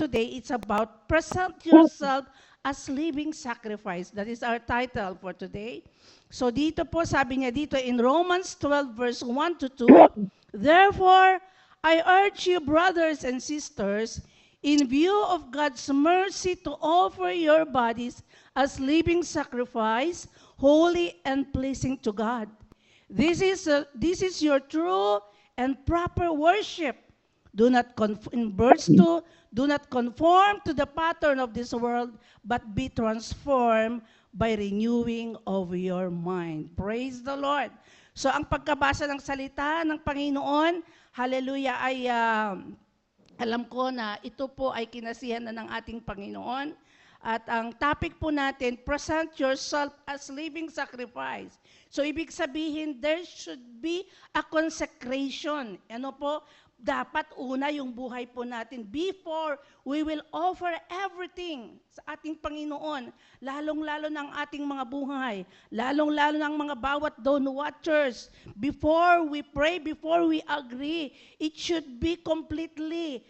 today, it's about present yourself as living sacrifice. That is our title for today. So dito po, sabi niya dito in Romans 12 verse 1 to 2, therefore, I urge you, brothers and sisters, in view of God's mercy to offer your bodies as living sacrifice, holy and pleasing to God. This is your true and proper worship. In verse 2, do not conform to the pattern of this world, but be transformed by renewing of your mind. Praise the Lord. So ang pagkabasa ng salita ng Panginoon, hallelujah, ay alam ko na ito po ay kinasihan na ng ating Panginoon. At ang topic po natin, present yourself as living sacrifice. So ibig sabihin, there should be a consecration. Ano po? Dapat una yung buhay po natin before we will offer everything sa ating Panginoon, lalong-lalo ng ating mga buhay, lalong-lalo ng mga bawat dawn watchers. Before we pray, before we agree, it should be completely,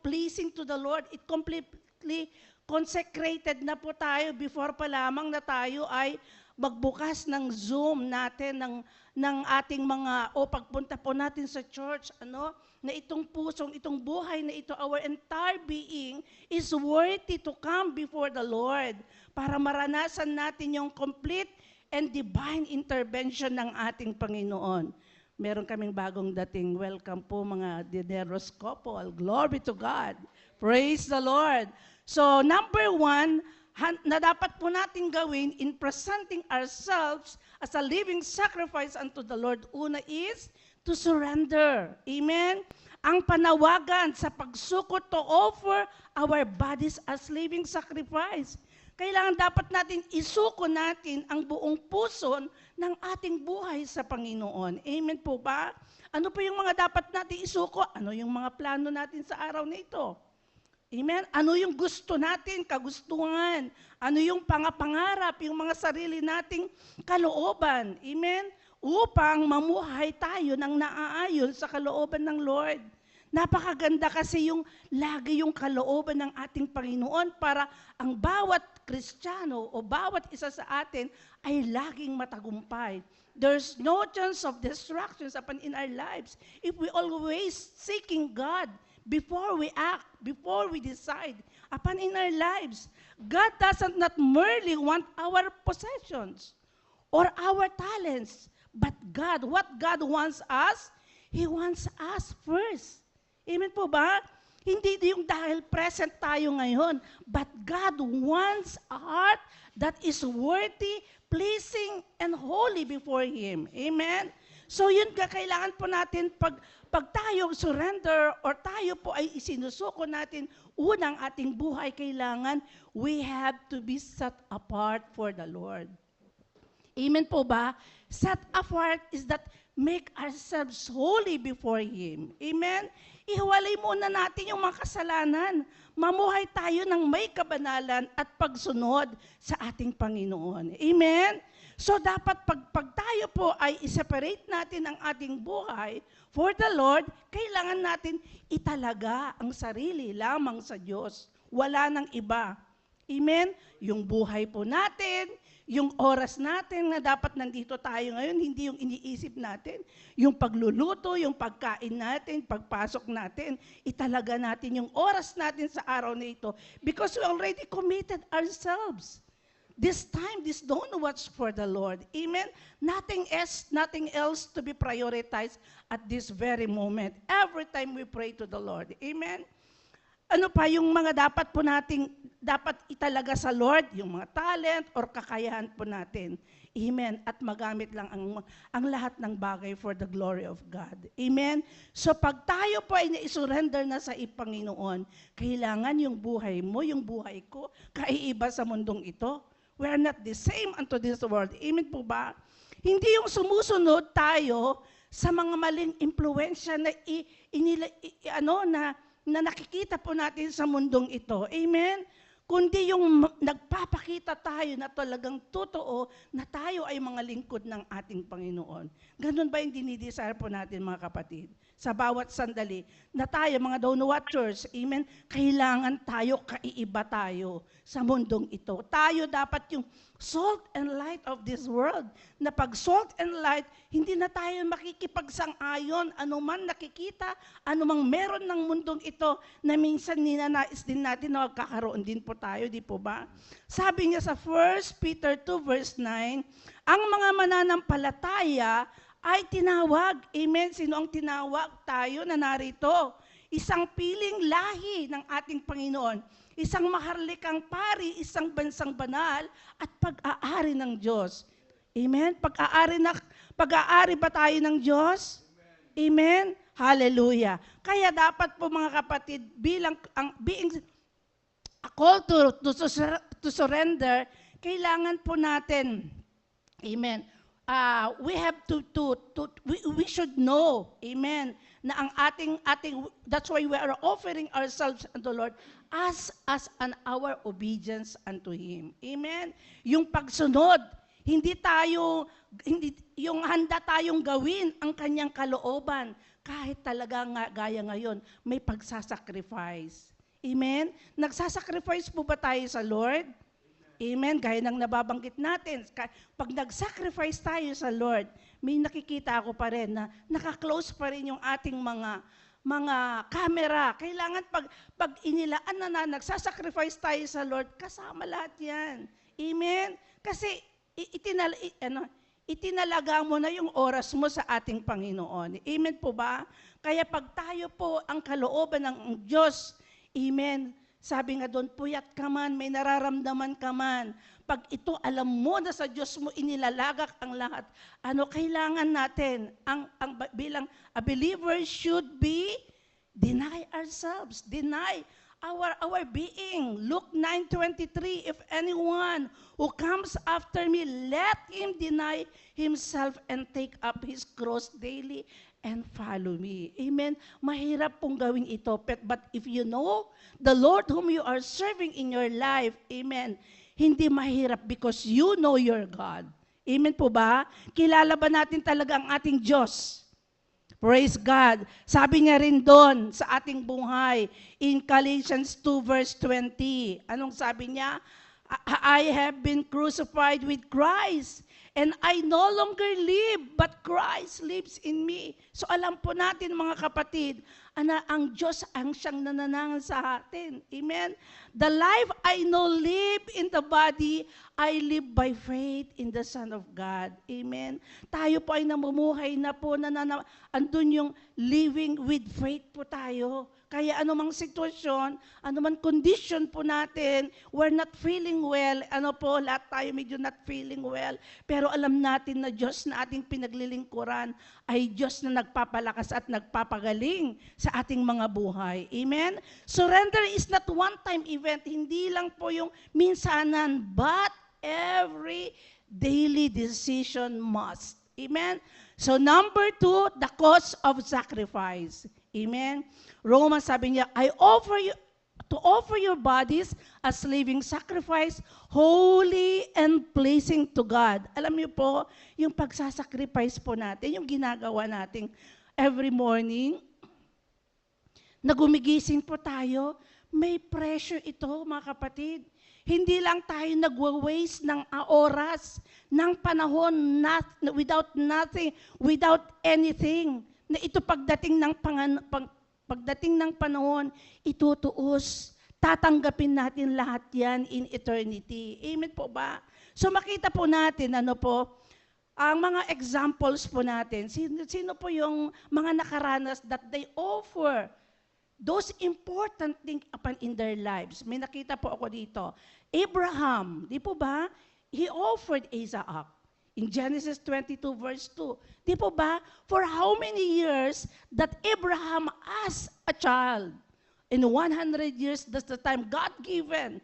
pleasing to the Lord. It completely consecrated na po tayo before pa lamang na tayo ay magbukas ng Zoom natin ng ating mga pagpunta po natin sa church, na itong pusong, itong buhay na ito, our entire being is worthy to come before the Lord para maranasan natin yung complete and divine intervention ng ating Panginoon. Meron kaming bagong dating. Welcome po mga Dineros couple. Glory to God. Praise the Lord. So number 1, na dapat po natin gawin in presenting ourselves as a living sacrifice unto the Lord, una is to surrender. Amen? Ang panawagan sa pagsuko to offer our bodies as living sacrifice. Kailangan dapat natin isuko natin ang buong puso ng ating buhay sa Panginoon. Amen po ba? Ano po yung mga dapat natin isuko? Ano yung mga plano natin sa araw na ito? Amen? Ano yung gusto natin, kagustuhan? Ano yung pangapangarap, yung mga sarili nating kalooban? Amen? Upang mamuhay tayo ng naaayon sa kalooban ng Lord. Napakaganda kasi yung lagi yung kalooban ng ating Panginoon para ang bawat Kristiyano o bawat isa sa atin ay laging matagumpay. There's no chance of distractions upon in our lives if we always seeking God before we act, before we decide upon in our lives. God doesn't not merely want our possessions or our talents, but what God wants us, He wants us first. Amen po ba? Hindi yung dahil present tayo ngayon, but God wants a heart that is worthy, pleasing, and holy before Him. Amen? So yun kailangan po natin pag tayo surrender or tayo po ay isinusuko natin unang ating buhay, kailangan we have to be set apart for the Lord. Amen po ba? Set apart is that make ourselves holy before Him. Amen? Ihiwalay muna natin yung mga kasalanan. Mamuhay tayo ng may kabanalan at pagsunod sa ating Panginoon. Amen? So dapat pag tayo po ay i-separate natin ang ating buhay for the Lord, kailangan natin italaga ang sarili lamang sa Diyos. Wala nang iba. Amen? Yung buhay po natin, yung oras natin na dapat nandito tayo ngayon, hindi yung iniisip natin, yung pagluluto, yung pagkain natin, pagpasok natin, italaga natin yung oras natin sa araw na ito because we already committed ourselves. This time, this dawn watch for the Lord. Amen? Nothing else to be prioritized at this very moment. Every time we pray to the Lord. Amen? Ano pa yung mga dapat po nating dapat italaga sa Lord, yung mga talent or kakayahan po natin. Amen. At magamit lang ang lahat ng bagay for the glory of God. Amen. So pag tayo po ay na-surrender na sa Panginoon, kailangan yung buhay mo, yung buhay ko, kaiiba sa mundong ito. We are not the same unto this world. Amen po ba? Hindi yung sumusunod tayo sa mga maling impluwensya na nakikita po natin sa mundong ito. Amen? Kundi yung nagpapakita tayo na talagang totoo na tayo ay mga lingkod ng ating Panginoon. Ganun ba yung dinidesire po natin, mga kapatid? sa bawat sandali na tayo, mga dawn watchers, amen, kailangan tayo, kaiiba tayo sa mundong ito. Tayo dapat yung salt and light of this world. Na pag salt and light, hindi na tayo makikipagsang-ayon anuman nakikita, anumang meron ng mundong ito na minsan ninanais din natin na magkakaroon din po tayo, di po ba? Sabi niya sa 1 Peter 2 verse 9, ang mga mananampalataya ay tinawag. Amen. Sino ang tinawag? Tayo na narito. Isang piling lahi ng ating Panginoon. Isang maharlikang pari, isang bansang banal, at pag-aari ng Diyos. Amen. Pag-aari ba tayo ng Diyos? Amen. Hallelujah. Kaya dapat po mga kapatid, being a call to surrender, kailangan po natin, amen, we have we should know, amen, na ang ating, that's why we are offering ourselves unto the Lord as an our obedience unto Him. Amen? Yung pagsunod, hindi yung handa tayong gawin ang kanyang kalooban, kahit talaga nga, gaya ngayon, may pagsasacrifice. Amen? Nagsasacrifice po ba tayo sa Lord? Amen. Gaya ng nababanggit natin, pag nag-sacrifice tayo sa Lord, may nakikita ako pa rin na naka-close pa rin yung ating mga camera. Kailangan pag inilaan na nagsasacrifice tayo sa Lord, kasama lahat yan. Amen. Kasi itinalaga mo na yung oras mo sa ating Panginoon. Amen po ba? Kaya pag tayo po ang kalooban ng Diyos, amen, sabi nga doon, puyat ka man, may nararamdaman ka man. Pag ito, alam mo na sa Diyos mo inilalagak ang lahat. Kailangan natin, bilang a believer should be, deny ourselves, deny our being. Luke 9:23, if anyone who comes after me, let him deny himself and take up his cross daily and follow me. Amen. Mahirap pong gawin ito. But if you know the Lord whom you are serving in your life, amen, hindi mahirap because you know your God. Amen po ba? Kilala ba natin talaga ang ating Diyos? Praise God. Sabi niya rin doon sa ating buhay, in Galatians 2 verse 20, anong sabi niya? I have been crucified with Christ, and I no longer live, but Christ lives in me. So alam po natin mga kapatid, ang Diyos ang siyang nananangan sa atin. Amen? The life I now live in the body, I live by faith in the Son of God. Amen? Tayo po ay namumuhay na po, andun yung living with faith po tayo. Kaya anumang sitwasyon, anumang condition po natin, we're not feeling well, lahat tayo medyo not feeling well, pero alam natin na Diyos na ating pinaglilingkuran ay Diyos na nagpapalakas at nagpapagaling sa ating mga buhay. Amen? Surrender is not one-time event, hindi lang po yung minsanan, but every daily decision must. Amen? So number 2, the cost of sacrifice. Amen? Romans sabi niya, to offer your bodies as living sacrifice, holy and pleasing to God. Alam niyo po, yung pagsasacrifice po natin, yung ginagawa natin every morning, na gumigising po tayo, may pressure ito mga kapatid. Hindi lang tayo nagwa-waste ng oras, ng panahon, without nothing, without anything, na ito pagdating ng panahon, itutuos. Tatanggapin natin lahat yan in eternity. Amen po ba? So makita po natin, ang mga examples po natin, sino po yung mga nakaranas that they offer those important things upon in their lives. May nakita po ako dito. Abraham, di po ba? He offered Isaac. In Genesis 22 verse 2. Di po ba? For how many years that Abraham as a child? In 100 years, that's the time God given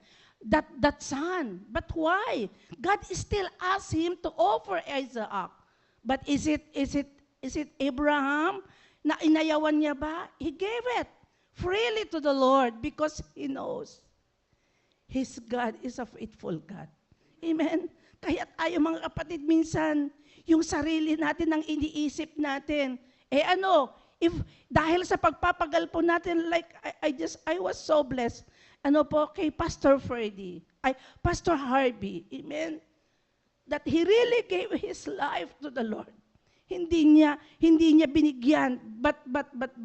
that son. But why? God still asked him to offer Isaac. But is it Abraham na inayawan niya ba? He gave it freely to the Lord because he knows his God is a faithful God. Amen? Kaya tayo mga kapatid, minsan, yung sarili natin ang iniisip natin, if dahil sa pagpapagal po natin, like I was so blessed. Ano po kay Pastor Pastor Harvey, amen, that he really gave his life to the Lord. Hindi niya binigyan, but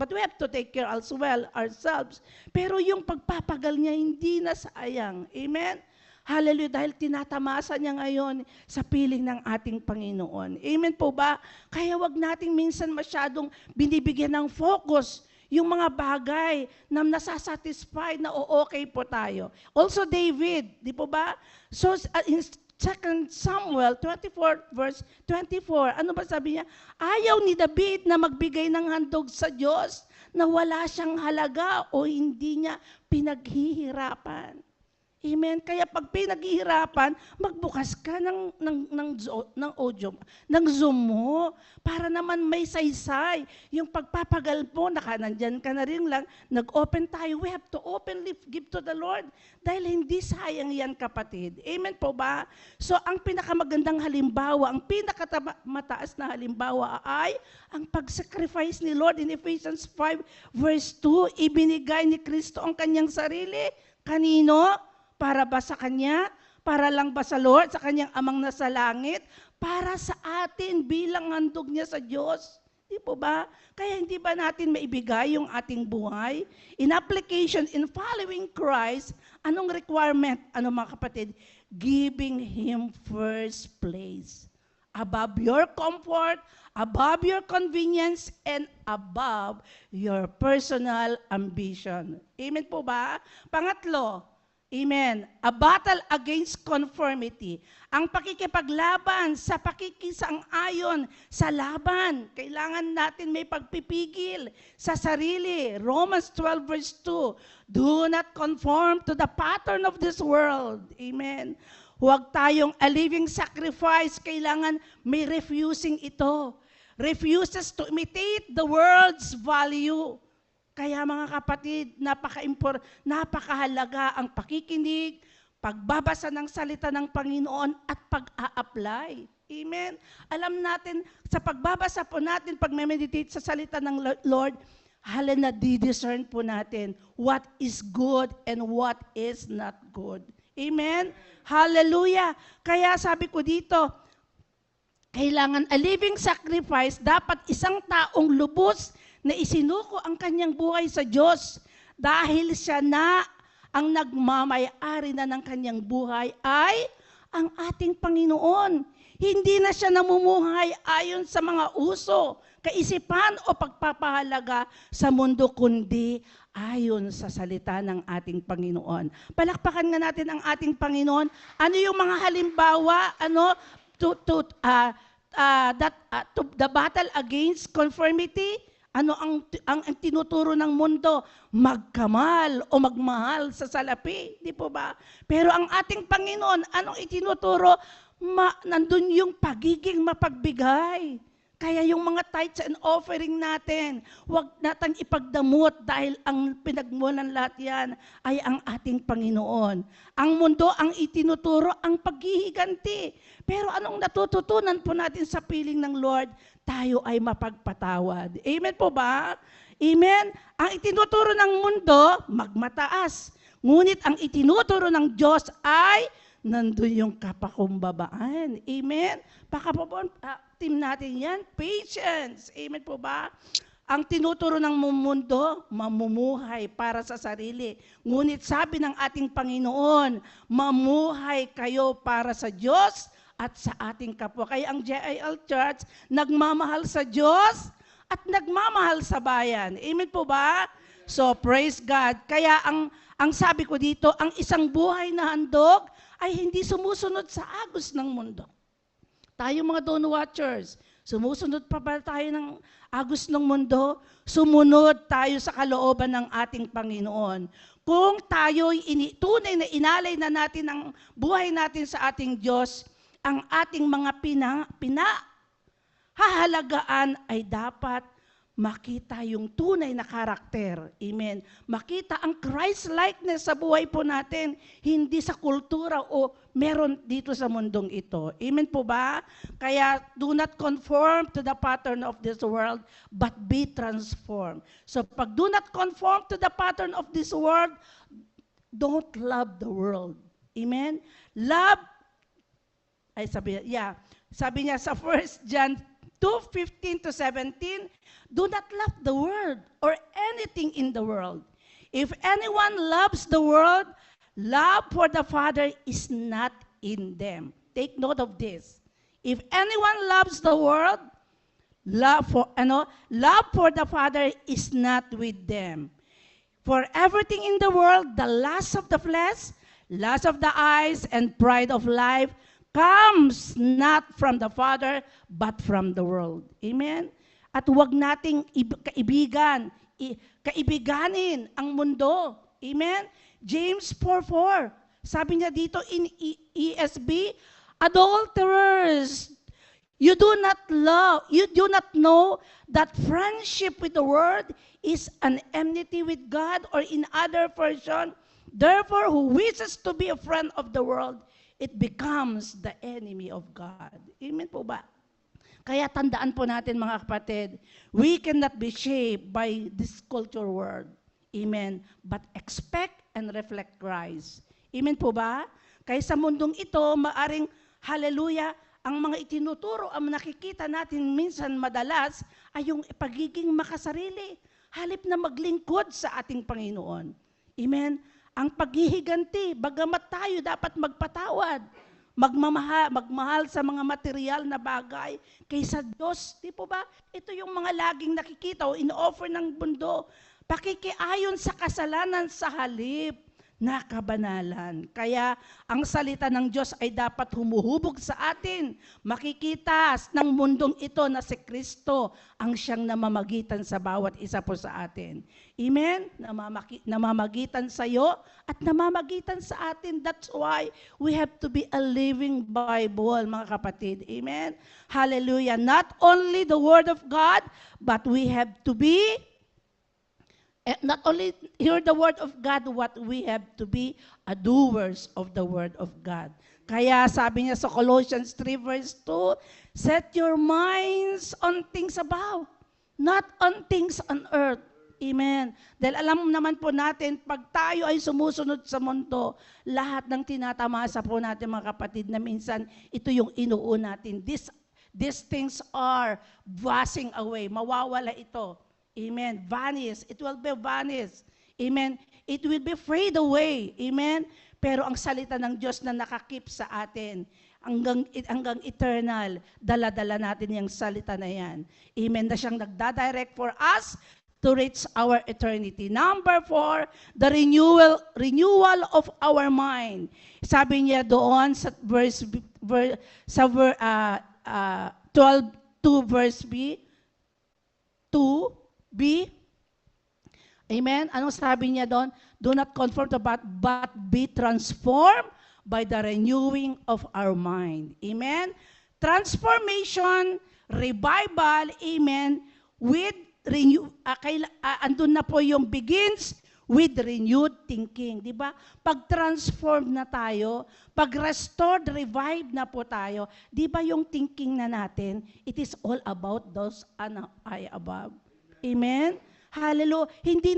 we have to take care as well ourselves. Pero yung pagpapagal niya hindi na sayang. Amen? Hallelujah, dahil tinatamasa niya ngayon sa piling ng ating Panginoon. Amen po ba? Kaya wag nating minsan masyadong binibigyan ng focus yung mga bagay na nasasatisfy na okay po tayo. Also David, di po ba? So in 2 Samuel 24 verse 24, ano ba sabi niya? Ayaw ni David na magbigay ng handog sa Diyos na wala siyang halaga o hindi niya pinaghihirapan. Amen. Kaya pag pinaghihirapan, magbukas ka ng audio, ng Zoom mo, para naman may saysay. Yung pagpapagal mo, nandyan ka na rin lang, nag-open tayo. We have to openly give to the Lord. Dahil hindi sayang yan, kapatid. Amen po ba? So, ang pinakamagandang halimbawa, ang pinakamataas na halimbawa ay ang pag-sacrifice ni Lord in Ephesians 5 verse 2. Ibinigay ni Kristo ang kanyang sarili. Kanino? Para ba sa Kanya? Para lang ba sa Lord, sa Kanyang Amang nasa langit? Para sa atin bilang handog niya sa Diyos. Di po ba? Kaya hindi ba natin maibigay yung ating buhay? In application, in following Christ, anong requirement? Ano mga kapatid? Giving Him first place. Above your comfort, above your convenience, and above your personal ambition. Amen po ba? Pangatlo, amen, a battle against conformity. Ang pakikipaglaban sa pakikisang-ayon sa laban. Kailangan natin may pagpipigil sa sarili. Romans 12 verse 2, do not conform to the pattern of this world. Amen. Huwag tayong a living sacrifice. Kailangan may refusing ito. Refuses to imitate the world's value. Kaya mga kapatid, napakahalaga ang pakikinig, pagbabasa ng salita ng Panginoon at pag-a-apply. Amen? Alam natin, sa pagbabasa po natin, pag-meditate sa salita ng Lord, na di-discern po natin what is good and what is not good. Amen? Hallelujah! Kaya sabi ko dito, kailangan a living sacrifice, dapat isang taong lubos na isinuko ang kanyang buhay sa Diyos dahil siya na ang nagmamay-ari na ng kanyang buhay ay ang ating Panginoon. Hindi na siya namumuhay ayon sa mga uso, kaisipan o pagpapahalaga sa mundo, kundi ayon sa salita ng ating Panginoon. Palakpakan nga natin ang ating Panginoon. Ano yung mga halimbawa the battle against conformity? Ano ang tinuturo ng mundo? Magkamal o magmahal sa salapi, di po ba? Pero ang ating Panginoon, anong itinuturo? Nandun yung pagiging mapagbigay. Kaya yung mga tithes and offering natin, huwag natin ipagdamot dahil ang pinagmulan lahat yan ay ang ating Panginoon. Ang mundo, ang itinuturo, ang paghihiganti. Pero anong natututunan po natin sa piling ng Lord? Tayo ay mapagpatawad. Amen po ba? Amen? Ang itinuturo ng mundo, magmataas. Ngunit ang itinuturo ng Diyos ay nandun yung kapakumbabaan. Amen? Team natin yan, patience. Amen po ba? Ang tinuturo ng mundo, mamumuhay para sa sarili. Ngunit sabi ng ating Panginoon, mamuhay kayo para sa Diyos at sa ating kapwa. Kaya ang JIL Church, nagmamahal sa Diyos at nagmamahal sa bayan. Amen po ba? So, praise God. Kaya ang sabi ko dito, ang isang buhay na handog ay hindi sumusunod sa agos ng mundo. Tayo mga Dawn Watchers, sumusunod pa ba tayo ng agos ng mundo? Sumunod tayo sa kalooban ng ating Panginoon. Kung tayo'y tunay na inalay na natin ang buhay natin sa ating Diyos, ang ating mga pinahahalagaan ay dapat makita yung tunay na karakter. Amen. Makita ang Christ-likeness sa buhay po natin, hindi sa kultura o meron dito sa mundong ito. Amen po ba? Kaya do not conform to the pattern of this world, but be transformed. So pag do not conform to the pattern of this world, don't love the world. Amen? Love, sabi niya sa 1 John 2:15 to 17, do not love the world or anything in the world. If anyone loves the world, love for the Father is not in them. Take note of this. If anyone loves the world, love for the Father is not with them. For everything in the world, the lust of the flesh, lust of the eyes, and pride of life comes not from the Father, but from the world. Amen? At huwag nating kaibiganin ang mundo. Amen? James 4:4. Sabi niya dito in ESV, adulterers, you do not know that friendship with the world is an enmity with God, or in other version, therefore who wishes to be a friend of the world, it becomes the enemy of God. Amen po ba? Kaya tandaan po natin mga kapatid, we cannot be shaped by this culture world. Amen. But expect and reflect Christ. Amen po ba? Kaya sa mundong ito, maaring, hallelujah, ang mga itinuturo, ang nakikita natin minsan madalas, ay yung pagiging makasarili. Halip na maglingkod sa ating Panginoon. Amen. Ang paghihiganti, bagamat tayo dapat magpatawad, magmahal sa mga material na bagay kaysa Diyos. Di po ba? Ito yung mga laging nakikita o in-offer ng mundo. Pakikiayon sa kasalanan sa halip na kabanalan. Kaya ang salita ng Diyos ay dapat humuhubog sa atin. Makikita ng mundong ito na si Kristo ang siyang namamagitan sa bawat isa po sa atin. Amen? Namamagitan sa iyo at namamagitan sa atin. That's why we have to be a living Bible, mga kapatid. Amen? Hallelujah. Not only the Word of God, but we have to be not only hear the word of God, what we have to be doers of the word of God. Kaya sabi niya sa Colossians 3 verse 2, set your minds on things above, not on things on earth. Amen. Dahil alam naman po natin, pag tayo ay sumusunod sa mundo, lahat ng tinatamasa po natin mga kapatid na minsan, ito yung inuun natin. These things are passing away. Mawawala ito. Amen. Vanish. It will be vanish. Amen. It will be fade away. Amen. Pero ang salita ng Diyos na nakakip sa atin, hanggang eternal, dala-dala natin yung salita na yan. Amen. Na siyang nagdadirect for us to reach our eternity. Number 4, the renewal of our mind. Sabi niya doon sa 12, 2 verse B, 2B. Amen? Anong sabi niya doon? Do not conform to but be transformed by the renewing of our mind. Amen? Transformation, revival, amen, with andun na po yung begins with renewed thinking. Di ba? Pag transformed na tayo, pag restored, revived na po tayo, di ba yung thinking na natin, it is all about those I above. Amen? Hallelujah. Hindi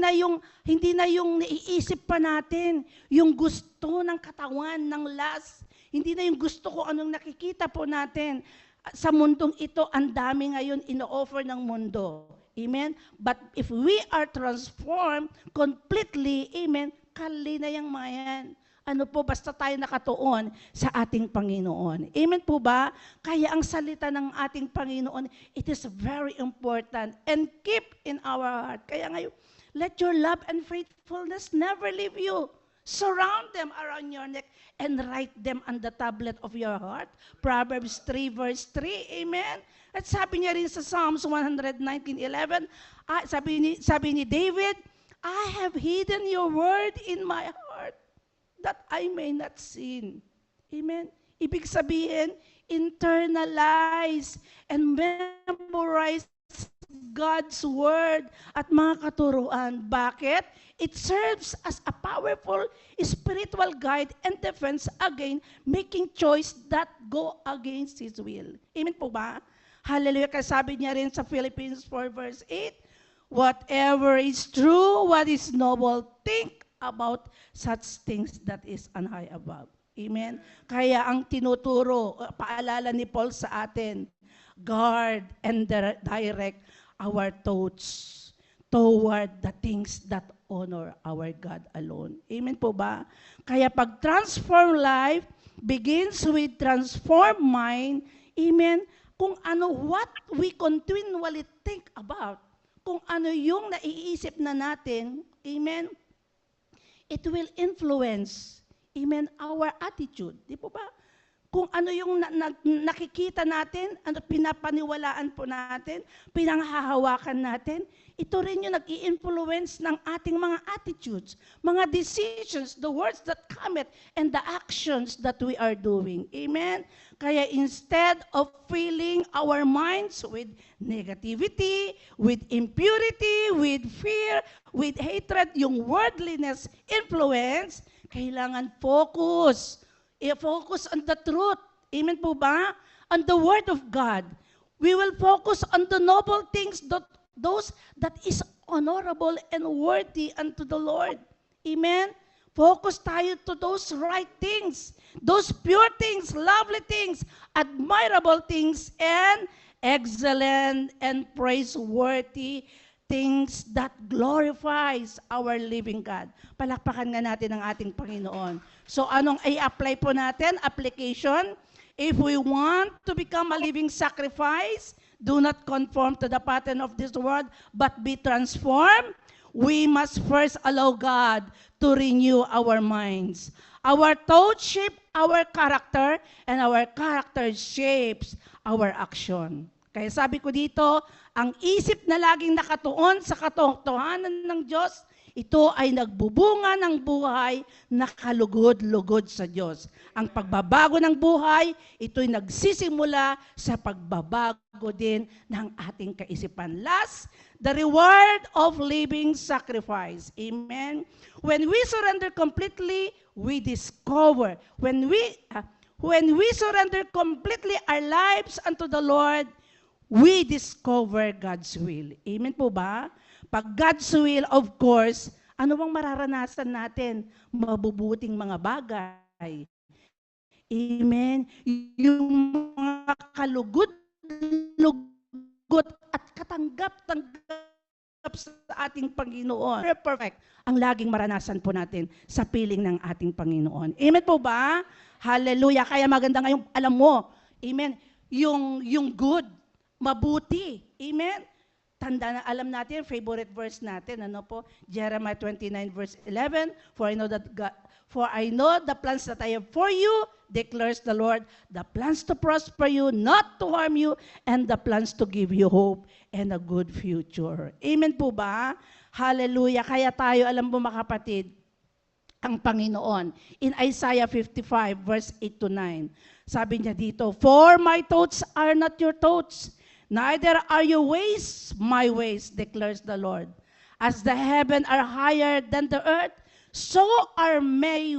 na yung naiisip pa natin, yung gusto ng katawan, ng lust. Hindi na yung gusto ko anong nakikita po natin. Sa mundong ito, ang dami ngayon ino-offer ng mundo. Amen? But if we are transformed completely, amen, kali na yung mga yan. Ano po, basta tayo nakatuon sa ating Panginoon. Amen po ba? Kaya ang salita ng ating Panginoon, it is very important and keep in our heart. Kaya ngayon, let your love and faithfulness never leave you. Surround them around your neck and write them on the tablet of your heart. Proverbs 3 verse 3. Amen? At sabi niya rin sa Psalms 119:11, sabi ni David, I have hidden your word in my heart that I may not sin. Amen? Ibig sabihin, internalize and memorize God's Word at mga katuruan. Bakit? It serves as a powerful spiritual guide and defense against making choice that go against His will. Amen po ba? Hallelujah. Kasi sabi niya rin sa Philippians 4 verse 8, whatever is true, what is noble, think about such things that is on high above. Amen? Kaya ang tinuturo, paalala ni Paul sa atin, guard and direct our thoughts toward the things that honor our God alone. Amen po ba? Kaya pag transform life begins with transform mind, amen, kung ano, what we continually think about, kung ano yung naiisip na natin, amen, it will influence, amen, our attitude. Di po ba? Kung ano yung nakikita natin, ano pinapaniwalaan po natin, pinanghahawakan natin, ito rin yung nag-i-influence ng ating mga attitudes, mga decisions, the words that come and the actions that we are doing. Amen? Kaya instead of filling our minds with negativity, with impurity, with fear, with hatred, yung worldliness influence, kailangan focus. I-focus on the truth. Amen po ba? On the Word of God. We will focus on the noble things, those that is honorable and worthy unto the Lord. Amen? Focus tayo to those right things, those pure things, lovely things, admirable things, and excellent and praiseworthy things that glorifies our living God. Palakpakan nga natin ang ating Panginoon. So anong i-apply po natin? Application. If we want to become a living sacrifice, do not conform to the pattern of this world, but be transformed. We must first allow God to renew our minds. Our thoughts shape our character, and our character shapes our action. Kaya sabi ko dito, ang isip na laging nakatuon sa katotohanan ng Diyos, ito ay nagbubunga ng buhay na kalugod-lugod sa Diyos. Ang pagbabago ng buhay, ito'y nagsisimula sa pagbabago din ng ating kaisipan. Last, the reward of living sacrifice. Amen? When we surrender completely, we discover. When we surrender completely our lives unto the Lord, we discover God's will. Amen po ba? Pag God's will, of course, ano bang mararanasan natin? Mabubuting mga bagay. Amen? Yung mga kalugod-lugod at katanggap-tanggap sa ating Panginoon. Perfect ang laging maranasan po natin sa piling ng ating Panginoon. Amen po ba? Hallelujah. Kaya maganda ngayong alam mo, amen, yung good, mabuti. Amen? Tanda na, alam natin, favorite verse natin, ano po? Jeremiah 29 verse 11, for I know the plans that I have for you, declares the Lord, the plans to prosper you, not to harm you, and the plans to give you hope and a good future. Amen po ba? Hallelujah. Kaya tayo, alam mo mga kapatid, ang Panginoon. In Isaiah 55 verse 8 to 9, sabi niya dito, for my thoughts are not your thoughts, neither are your ways my ways, declares the Lord. As the heaven are higher than the earth, so are my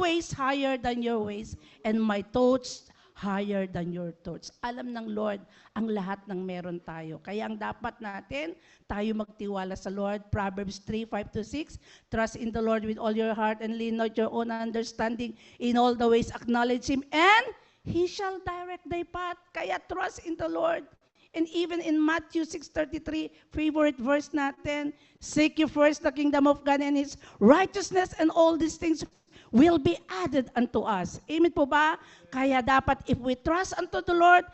ways higher than your ways, and my thoughts higher than your thoughts. Alam ng Lord ang lahat ng meron tayo. Kaya ang dapat natin, tayo magtiwala sa Lord. Proverbs 3:5-6, trust in the Lord with all your heart and lean not your own understanding. In all the ways acknowledge Him, and He shall direct thy path. Kaya trust in the Lord. And even in Matthew 6:33, favorite verse natin, seek you first the kingdom of God and His righteousness, and all these things will be added unto us. Amen po ba? Kaya dapat if we trust unto the Lord,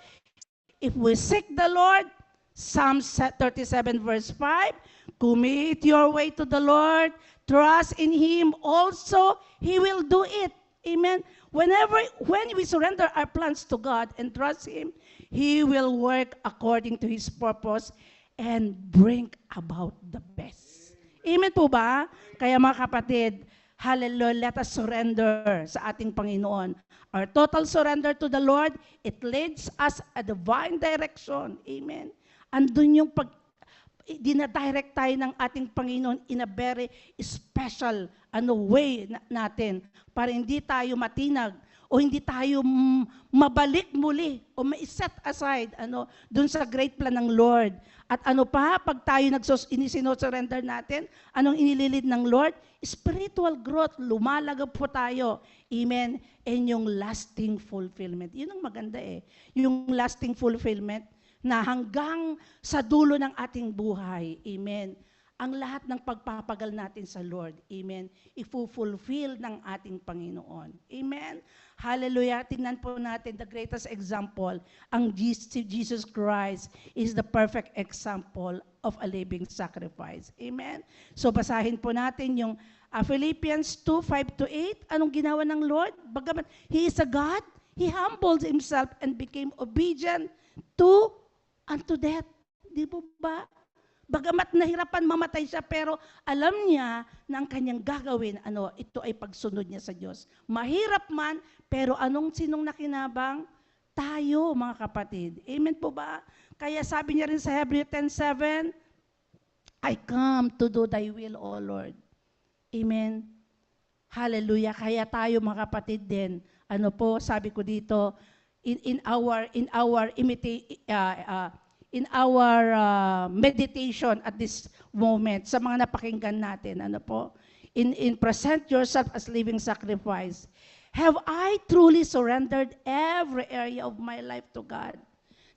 if we seek the Lord, Psalm 37 verse 5, commit your way to the Lord, trust in Him also, He will do it. Amen. When we surrender our plans to God and trust Him, He will work according to His purpose and bring about the best. Amen po ba? Kaya mga kapatid, hallelujah, let us surrender sa ating Panginoon. Our total surrender to the Lord, it leads us a divine direction. Amen. andun yung dinadirect tayo ng ating Panginoon in a very special way natin para hindi tayo matinag o hindi tayo mabalik muli o ma-set aside dun sa great plan ng Lord. At pag tayo sinosurrender natin, anong inililid ng Lord? Spiritual growth, lumalagap po tayo. Amen? And yung lasting fulfillment. Yun ang maganda Yung lasting fulfillment na hanggang sa dulo ng ating buhay. Amen. Ang lahat ng pagpapagal natin sa Lord. Amen. I-fulfill ng ating Panginoon. Amen. Hallelujah. Tingnan po natin the greatest example. Ang Jesus Christ is the perfect example of a living sacrifice. Amen. So basahin po natin yung Philippians 2:5-8. Anong ginawa ng Lord? Bagamat He is a God, He humbled Himself and became obedient unto death. Di po ba? Bagamat nahirapan mamatay siya, pero alam niya na ang kanyang gagawin, ito ay pagsunod niya sa Diyos. Mahirap man, pero sinong nakinabang? Tayo, mga kapatid. Amen po ba? Kaya sabi niya rin sa Hebrews 10:7, I come to do thy will, O Lord. Amen. Hallelujah. Kaya tayo, mga kapatid din, sabi ko dito, in our meditation at this moment, sa mga napakinggan natin, present yourself as living sacrifice. Have I truly surrendered every area of my life to God?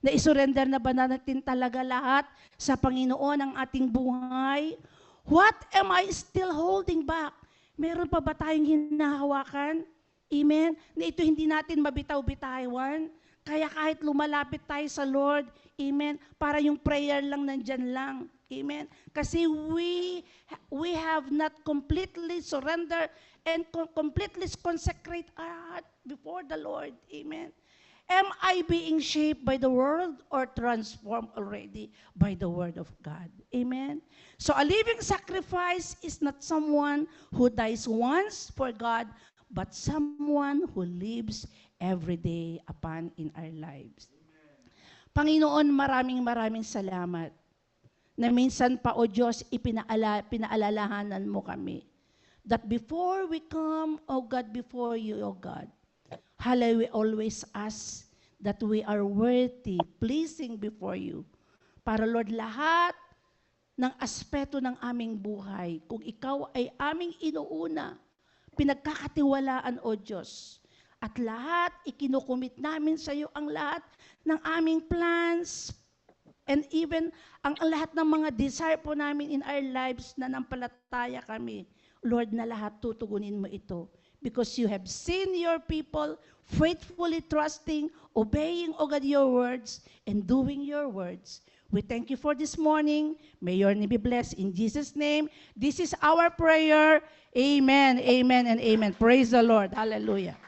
Na-surrender na ba natin talaga lahat sa Panginoon ang ating buhay? What am I still holding back? Meron pa ba tayong hinahawakan? Amen? Na ito hindi natin mabitaw-bitawan. Kaya kahit lumalapit tayo sa Lord, amen, para yung prayer lang nandyan lang. Amen? Kasi we have not completely surrendered and completely consecrate our heart before the Lord. Amen? Am I being shaped by the world or transformed already by the Word of God? Amen? So a living sacrifice is not someone who dies once for God, but someone who lives every day upon in our lives. Panginoon, maraming salamat na minsan pa, O Diyos, pinaalalahanan mo kami that before we come, O God, before you, O God, we always ask that we are worthy, pleasing before you. Para, Lord, lahat ng aspeto ng aming buhay, kung ikaw ay aming inuuna, pinagkakatiwalaan, O Diyos, at lahat, ikinukumit namin sa iyo ang lahat ng aming plans and even ang lahat ng mga desire po namin in our lives na nampalataya kami. Lord, na lahat tutugunin mo ito because you have seen your people faithfully trusting, obeying, O God, your words and doing your words. We thank you for this morning. May your name be blessed in Jesus' name. This is our prayer. Amen, amen, and amen. Praise the Lord. Hallelujah.